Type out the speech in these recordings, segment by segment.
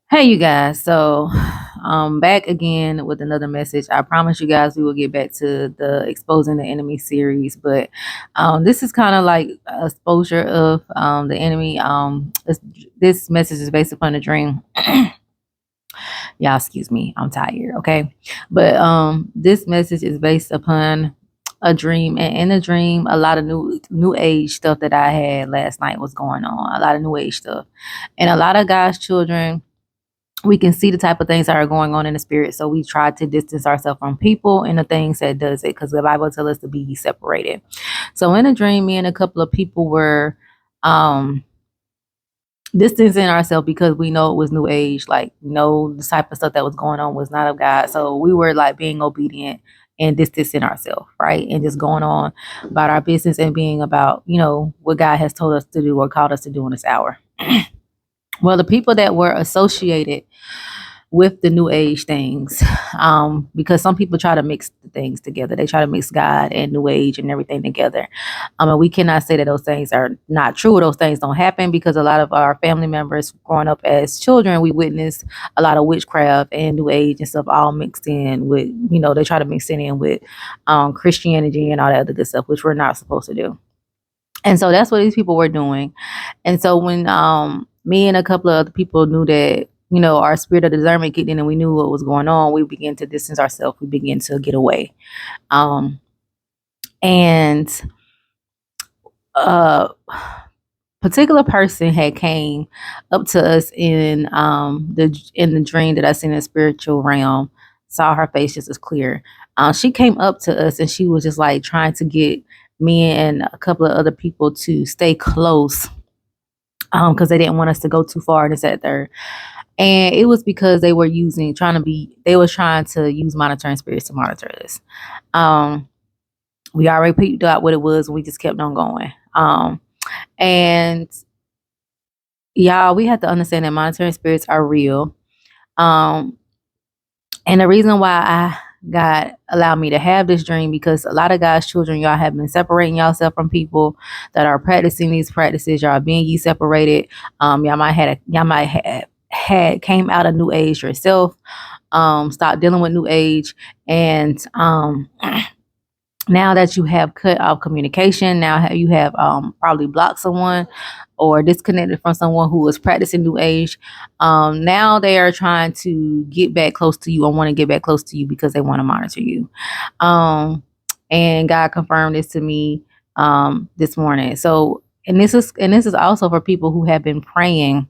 Hey, you guys. So, back again with another message. I promise you guys we will get back to the exposing the enemy series, but this is kind of like exposure of the enemy. This message is based upon a dream. Y'all, excuse me, I'm tired. Okay, but this message is based upon a dream, and in a dream, a lot of new age stuff that I had last night was going on. A lot of new age stuff, and a lot of God's children, we can see the type of things that are going on in the spirit. So we try to distance ourselves from people and the things that does it, because the Bible tells us to be separated. So in a dream, me and a couple of people were um distancing ourselves because we know it was new age, like the type of stuff that was going on was not of God. So we were like being obedient and distancing ourselves, right? And just going on about our business and being about, what God has told us to do or called us to do in this hour. Well, the people that were associated with the new age things, because some people try to mix the things together. They try to mix God and new age and everything together. And we cannot say that those things are not true. Those things don't happen, because a lot of our family members growing up as children, we witnessed a lot of witchcraft and new age and stuff all mixed in with, they try to mix it in with Christianity and all that other good stuff, which we're not supposed to do. And so that's what these people were doing. And so when me and a couple of other people knew that, our spirit of discernment kicked in and we knew what was going on, we began to distance ourselves. We began to get away. And a particular person had came up to us in the dream that I seen in the spiritual realm. Saw her face just as clear. She came up to us and she was just like trying to get me and a couple of other people to stay close, because they didn't want us to go too far and this, that, third. And it was because they were they was trying to use monitoring spirits to monitor us. We already picked out what it was, and we just kept on going. And y'all, we have to understand that monitoring spirits are real. Um, and the reason why God allowed me to have this dream, because a lot of God's children, y'all have been separating yourself from people that are practicing these practices. Y'all being ye separated. Y'all might have had came out of new age yourself. Stop dealing with new age, and now that you have cut off communication, now you have probably blocked someone or disconnected from someone who was practicing new age. Now they are trying to get back close to you or want to get back close to you because they want to monitor you. And God confirmed this to me this morning. So, and this is also for people who have been praying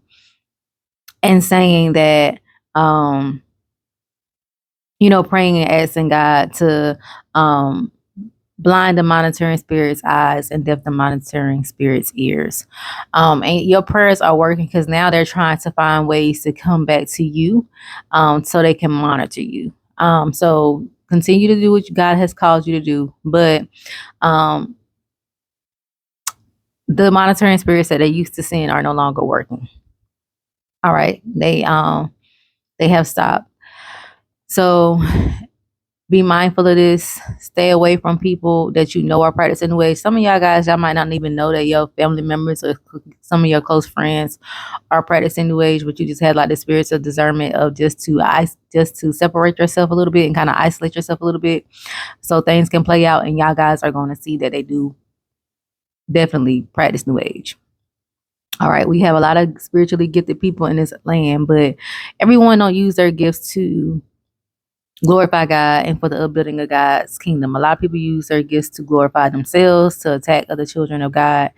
and saying that, praying and asking God to blind the monitoring spirit's eyes and deaf the monitoring spirit's ears. And your prayers are working, because now they're trying to find ways to come back to you, so they can monitor you. So continue to do what God has called you to do. But the monitoring spirits that they used to send are no longer working. All right. They have stopped. So be mindful of this. Stay away from people that are practicing new age. Some of y'all guys, y'all might not even know that your family members or some of your close friends are practicing new age, but you just had like the spirits of discernment of just to separate yourself a little bit and kind of isolate yourself a little bit, so things can play out, and y'all guys are going to see that they do definitely practice new age. All right, we have a lot of spiritually gifted people in this land, but everyone don't use their gifts to glorify God and for the upbuilding of God's kingdom. A lot of people use their gifts to glorify themselves, to attack other children of God.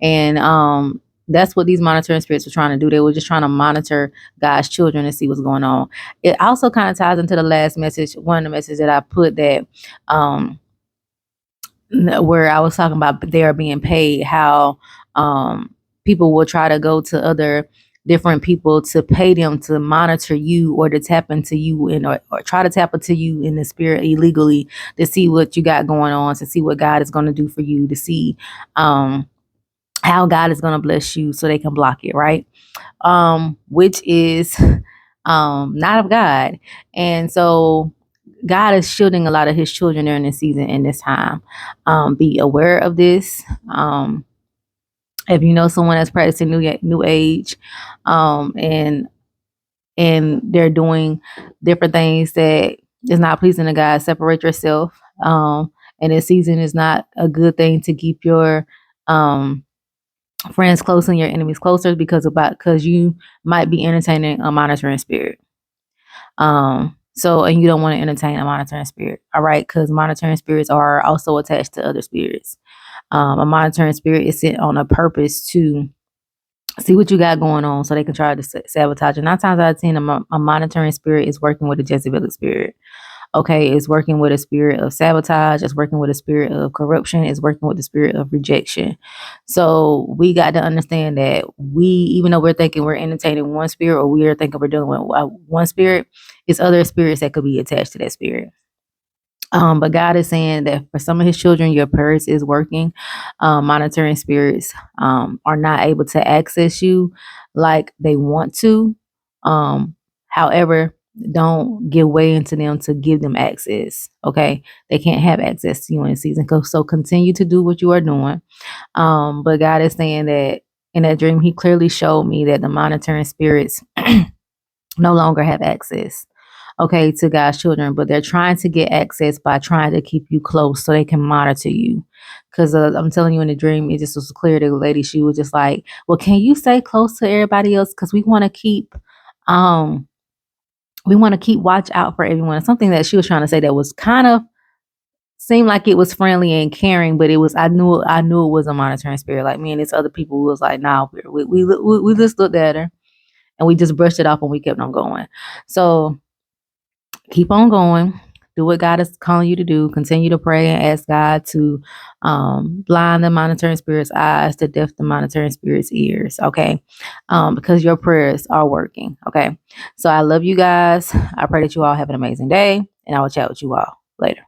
And that's what these monitoring spirits were trying to do. They were just trying to monitor God's children and see what's going on. It also kind of ties into the last message, one of the messages that I put, that where I was talking about they're being paid, how people will try to go to other different people to pay them to monitor you or to tap into you or try to tap into you in the spirit illegally, to see what you got going on, to see what God is going to do for you, to see how God is going to bless you, so they can block it, right? Which is not of God. And so God is shielding a lot of his children during this season and this time. Be aware of this. If you know someone that's practicing new age, and and they're doing different things that is not pleasing to God, separate yourself. And this season is not a good thing to keep your um, friends close and your enemies closer because you might be entertaining a monitoring spirit. So and you don't want to entertain a monitoring spirit, all right? Because monitoring spirits are also attached to other spirits. A monitoring spirit is sent on a purpose to see what you got going on so they can try to sabotage it. 9 times out of 10, a monitoring spirit is working with a Jezebelic spirit. Okay, it's working with a spirit of sabotage, it's working with a spirit of corruption, it's working with the spirit of rejection. So we got to understand that even though we're thinking we're entertaining one spirit or we are thinking we're dealing with one spirit, it's other spirits that could be attached to that spirit. But God is saying that for some of his children, your prayers is working. Monitoring spirits are not able to access you like they want to. However, don't give way into them to give them access. Okay. They can't have access to you in the season. So continue to do what you are doing. But God is saying that in that dream, he clearly showed me that the monitoring spirits no longer have access, okay, to God's children, but they're trying to get access by trying to keep you close so they can monitor you. Because I'm telling you, in the dream, it just was clear to the lady. She was just like, "Well, can you stay close to everybody else? Because um, we want to keep watch out for everyone." Something that she was trying to say that was kind of seemed like it was friendly and caring, but it was I knew it was a monitoring spirit. Like me and this other people was like, "Nah, we just looked at her and we just brushed it off and we kept on going." So keep on going. Do what God is calling you to do. Continue to pray and ask God to blind the monitoring spirit's eyes, to deaf the monitoring spirit's ears. Okay, because your prayers are working. Okay, so I love you guys. I pray that you all have an amazing day, and I will chat with you all later.